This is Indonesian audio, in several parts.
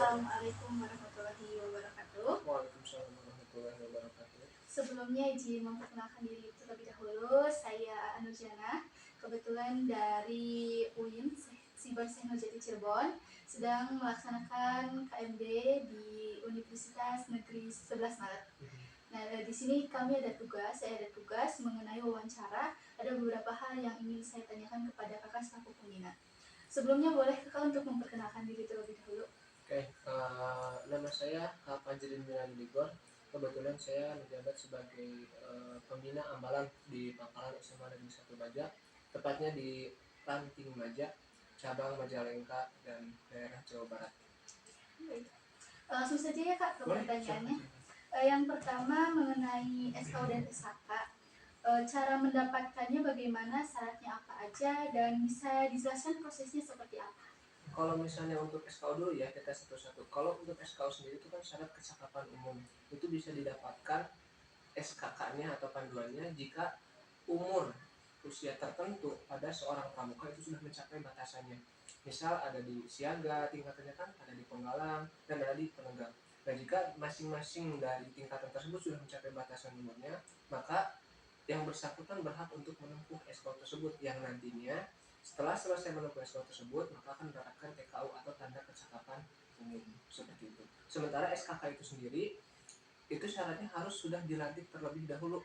Assalamualaikum warahmatullahi wabarakatuh. Waalaikumsalam warahmatullahi wabarakatuh. Sebelumnya izin memperkenalkan diri terlebih dahulu. Saya Anurjana, kebetulan dari UIN Siber Teknologi Cirebon, sedang melaksanakan KMD di Universitas Negeri 11 Maret. Nah, di sini saya ada tugas mengenai wawancara. Ada beberapa hal yang ingin saya tanyakan kepada kakak selaku pembina. Sebelumnya boleh kakak untuk memperkenalkan diri terlebih dahulu. Nama saya Kak Panjirin Miladigor. Kebetulan saya menjabat sebagai pembina ambalan di Pangkalan SMA Negeri 1 Baja, tepatnya di Ranting Maja, cabang Majalengka dan daerah Jawa Barat. Langsung saja ya kak ke pertanyaannya. Yang pertama mengenai SKU dan SKK. Cara mendapatkannya bagaimana, syaratnya apa aja, dan bisa dijelaskan prosesnya seperti apa? Kalau misalnya untuk SKU dulu ya, kita satu-satu. Kalau untuk SKU sendiri itu kan syarat kecakapan umum. Itu bisa didapatkan SKK-nya atau panduannya jika umur usia tertentu pada seorang pramuka itu sudah mencapai batasannya. Misal ada di siaga tingkatannya kan, ada di penggalang, dan ada di penegak. Dan jika masing-masing dari tingkatan tersebut sudah mencapai batasan umurnya, maka yang bersangkutan berhak untuk menempuh SKU tersebut yang nantinya setelah selesai menempuh SKU tersebut maka akan mendapatkan TKU atau tanda kecakapan umum seperti itu. Sementara SKK itu sendiri itu syaratnya harus sudah dilantik terlebih dahulu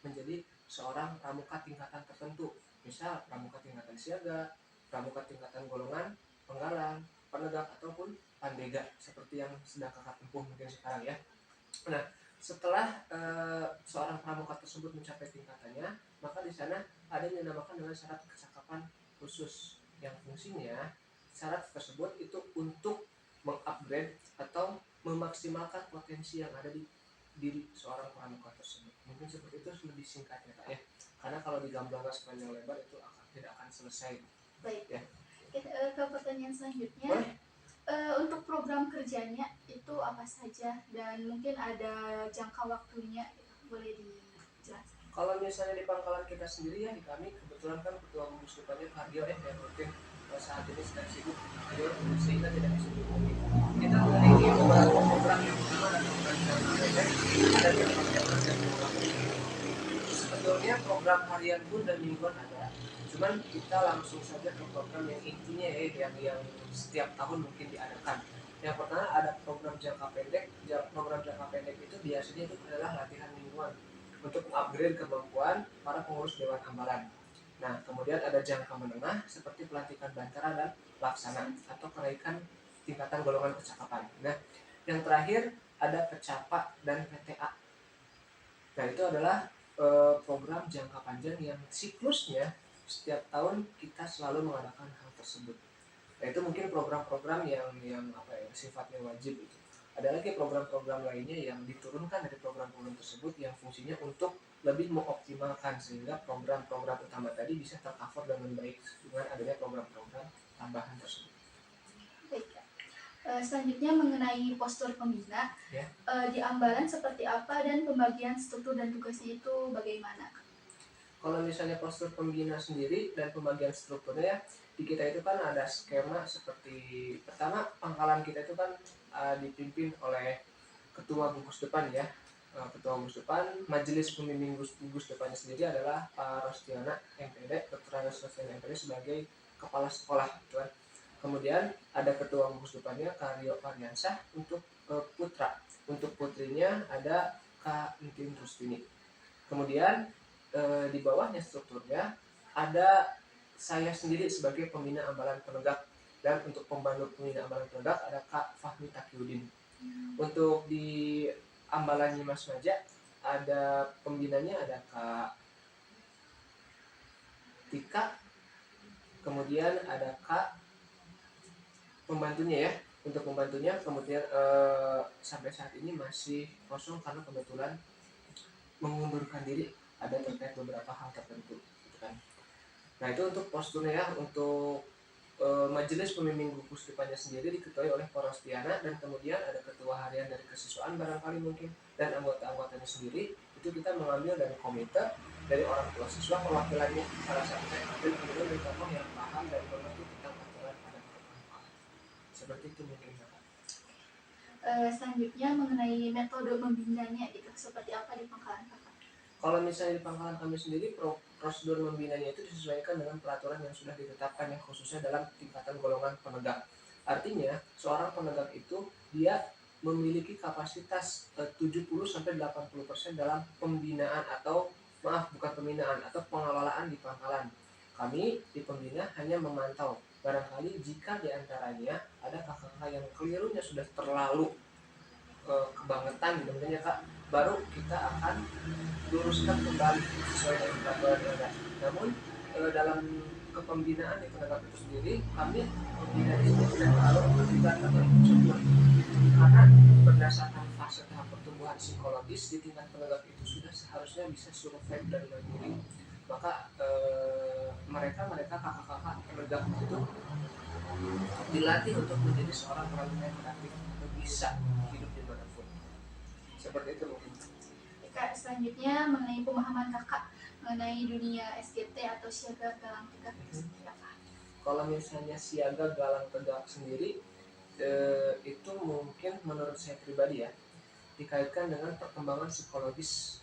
menjadi seorang pramuka tingkatan tertentu, misal pramuka tingkatan siaga, pramuka tingkatan golongan, penggalang, penegak ataupun pandega seperti yang sedang kakak tempuh mungkin sekarang ya. Nah, setelah seorang pramuka tersebut mencapai tingkatannya, maka di sana ada yang dinamakan dengan syarat kecakapan khusus yang fungsinya syarat tersebut itu untuk mengupgrade atau memaksimalkan potensi yang ada di diri seorang pramuka tersebut. Mungkin seperti itu lebih singkatnya Kak ya, karena kalau digambarkan sepanjang lebar itu tidak akan selesai. Baik. Ya. Ke pertanyaan selanjutnya. Boleh? Untuk program kerjanya itu apa saja dan mungkin ada jangka waktunya, boleh dijelaskan? Kalau misalnya di pangkalan kita sendiri ya, di kami kebetulan kan ketua gugus tugasnya Kardio yang mungkin saat ini sedang sibuk sehingga tidak bisa dihubungi. Kita memiliki beberapa program yang pertama adalah program jangka pendek dan jangka panjang. Sebetulnya program harian pun dan mingguan ada, cuman kita langsung saja ke program yang intinya ya, yang setiap tahun mungkin diadakan. Yang pertama ada program jangka pendek. Program jangka pendek itu biasanya itu adalah latihan mingguan untuk upgrade kemampuan para pengurus dewan ambalan. Nah, kemudian ada jangka menengah seperti pelantikan bantara dan pelaksana atau kenaikan tingkatan golongan kecakapan. Nah, yang terakhir ada pecapa dan PTA. Nah, itu adalah program jangka panjang yang siklusnya setiap tahun kita selalu mengadakan hal tersebut. Nah, itu mungkin program-program yang sifatnya wajib itu. Ada lagi program-program lainnya yang diturunkan dari program-program tersebut yang fungsinya untuk lebih mengoptimalkan sehingga program-program utama tadi bisa tercover dengan baik dengan adanya program-program tambahan tersebut. Baik. Selanjutnya mengenai postur pembina Ya. Di ambalan seperti apa dan pembagian struktur dan tugasnya itu bagaimana? Kalau misalnya postur pembina sendiri dan pembagian strukturnya, di kita itu kan ada skema seperti pertama pangkalan kita itu kan dipimpin oleh ketua gugus depan ya. Ketua gugus depan, majelis pembimbing gugus depannya sendiri adalah Pak Rostiana MPD, Dr. Rostiana MPD sebagai kepala sekolah gitu kan. Kemudian ada ketua gugus depannya Karyo Faryansah untuk putra. Untuk putrinya ada Kak Intin Rustini. Kemudian di bawahnya strukturnya ada saya sendiri sebagai pembina ambalan penegak, dan untuk pembantu pembina ambalan penegak ada Kak Fahmi Takiuddin. Untuk di ambalannya Mas Maja ada pembinanya ada Kak Tika, kemudian ada Kak pembantunya ya. Untuk pembantunya kemudian sampai saat ini masih kosong karena kebetulan mengundurkan diri ada terkait beberapa hal tertentu gitu kan. Nah, itu untuk posturnya ya. Untuk majelis pembimbing gugus depannya sendiri diketuai oleh Pak Rostiana, dan kemudian ada ketua harian dari kesiswaan barangkali mungkin, dan anggota-anggotanya sendiri itu kita mengambil dari komite, dari orang tua siswa perwakilannya salah satunya, dan kemudian dari tokoh yang paham dan mengerti tentang aturan pada perpamukaan. Seperti itu mungkin Bapak. Selanjutnya mengenai metode membinanya gitu, seperti apa di Pangkalan Kakak? Kalau misalnya di pangkalan kami sendiri, prosedur membinanya itu disesuaikan dengan peraturan yang sudah ditetapkan ya, khususnya dalam tingkatan golongan penegak. Artinya, seorang penegak itu dia memiliki kapasitas 70-80% dalam pembinaan atau bukan pembinaan atau pengelolaan di pangkalan. Kami di pembina hanya memantau. Barangkali jika diantaranya ada kakak-kakak yang kelirunya sudah terlalu kebangetan gitu ya Kak, baru kita akan luruskan kembali sesuai dengan peraturan yang ada. Namun dalam kepembinaan di penegak itu sendiri, kami membina di sini tidak terlalu melibatkan yang tersebut, karena berdasarkan fase tahap pertumbuhan psikologis di tingkat penegak itu sudah seharusnya bisa survive dan mandiri. Maka mereka kakak-kakak penegak itu dilatih untuk menjadi seorang prajurit yang kreatif untuk bisa hidup dimanapun. Seperti itu mungkin. Kak, selanjutnya mengenai pemahaman kakak mengenai dunia SGT atau siaga galang tegak itu seperti apa? Kalau misalnya siaga galang tegak sendiri, itu mungkin menurut saya pribadi ya, dikaitkan dengan perkembangan psikologis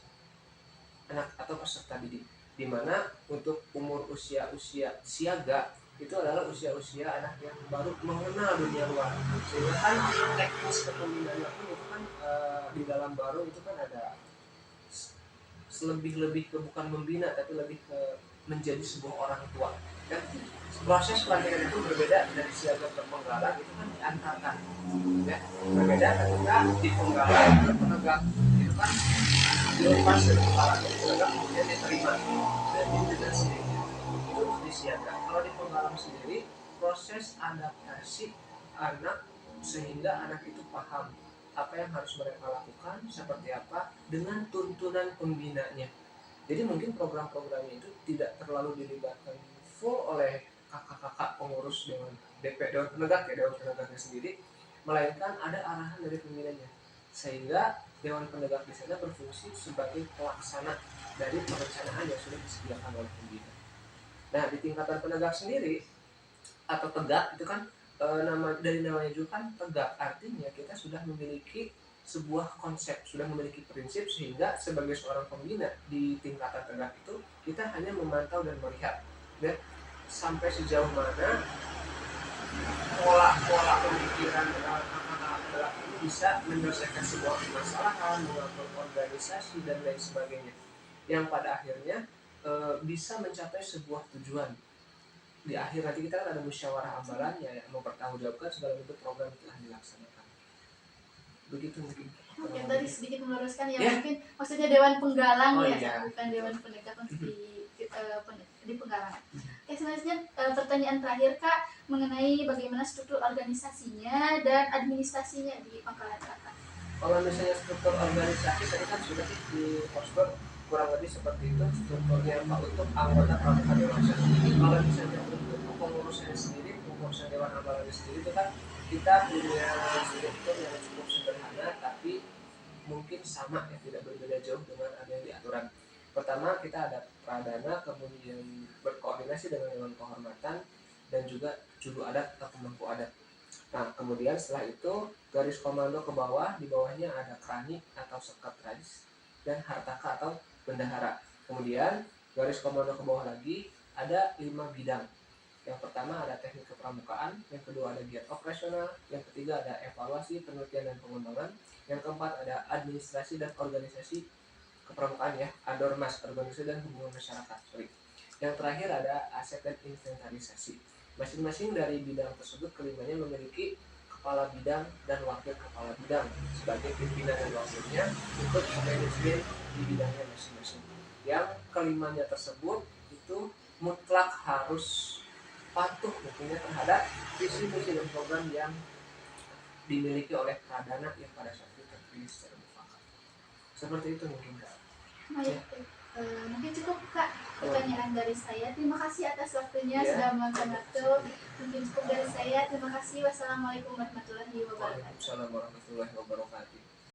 anak atau peserta didik, di mana untuk umur usia siaga itu adalah usia anak yang baru mengenal dunia luar, sehingga kan teknis kepembinaannya pun itu kan di dalam baru itu kan ada lebih ke bukan membina tapi lebih ke menjadi sebuah orang tua. Dan proses pelatihan itu berbeda dari siaga ke penggalang, itu kan diantarkan ya, berbeda ketika di penggalang penegak itu kan dilepas dari kepala penegak kemudian diterima dan dengan sendirinya. Itu di siaga. Kalau di penggalang sendiri proses adaptasi anak sehingga anak itu paham apa yang harus mereka lakukan, seperti apa dengan tuntunan pembinanya. Jadi mungkin program-programnya itu tidak terlalu dilibatkan full oleh kakak-kakak pengurus Dewan Penegak ya, Dewan Penegaknya sendiri, melainkan ada arahan dari pembinanya, sehingga Dewan Penegak di sana berfungsi sebagai pelaksana dari perencanaan yang sudah disediakan oleh pembina. Nah, di tingkatan penegak sendiri atau tegak itu kan dari namanya juga kan tegak, artinya kita sudah memiliki sebuah konsep, sudah memiliki prinsip, sehingga sebagai seorang pembina di tingkatan tegak itu kita hanya memantau dan melihat dan sampai sejauh mana pola pemikiran kakak-kakak tegak ini bisa menyelesaikan sebuah permasalahan, mengatur organisasi dan lain sebagainya, yang pada akhirnya bisa mencapai sebuah tujuan. Di akhir nanti kita kan ada musyawarah ambalannya yang mempertanggungjawabkan segala bentuk program yang telah dilaksanakan. Begitu mungkin. Oke, tadi sedikit meluruskan ya, mungkin maksudnya Dewan Penggalang iya. bukan Dewan Penegak untuk di penggalang. Oke, selanjutnya pertanyaan terakhir Kak, mengenai bagaimana struktur organisasinya dan administrasinya di Pangkalan Kakak. Kalau misalnya struktur organisasi tadi kan sudah di poster kurang lebih seperti itu strukturnya Pak, untuk anggota pramuka dewasa. Kalau misalnya untuk pengurusnya sendiri, pengurusan Dewan Ambalannya sendiri itu kan kita punya struktur yang cukup sederhana tapi mungkin sama ya, tidak berbeda jauh dengan ada yang di aturan. Pertama kita ada pradana, kemudian berkoordinasi dengan Dewan Kehormatan dan juga juru adat atau pemangku adat. Nah, kemudian setelah itu garis komando ke bawah, di bawahnya ada kranik atau sekretaris dan hartaka atau bendahara. Kemudian garis komando ke bawah lagi ada 5 bidang. Yang pertama ada teknik kepramukaan, yang kedua ada giat operasional, yang ketiga ada evaluasi, penelitian dan pengembangan, yang keempat ada administrasi dan organisasi kepramukaan ya, adormas, organisasi dan hubungan masyarakat. Yang terakhir ada aset dan inventarisasi. Masing-masing dari bidang tersebut kelimanya memiliki kepala bidang dan wakil kepala bidang sebagai pimpinan dan wakilnya untuk manajemen di bidangnya masing-masing. Yang kelimanya tersebut itu mutlak harus patuh tentunya terhadap visi-misi dan program yang dimiliki oleh pradana yang pada saat itu terpilih secara mufakat. Seperti itu mungkin Kak. Baik, mungkin cukup Kak pertanyaan dari saya. Terima kasih atas waktunya sudah meluangkan waktu. Mungkin cukup dari saya. Terima kasih. Wassalamualaikum warahmatullahi wabarakatuh. Waalaikumsalam warahmatullahi wabarakatuh.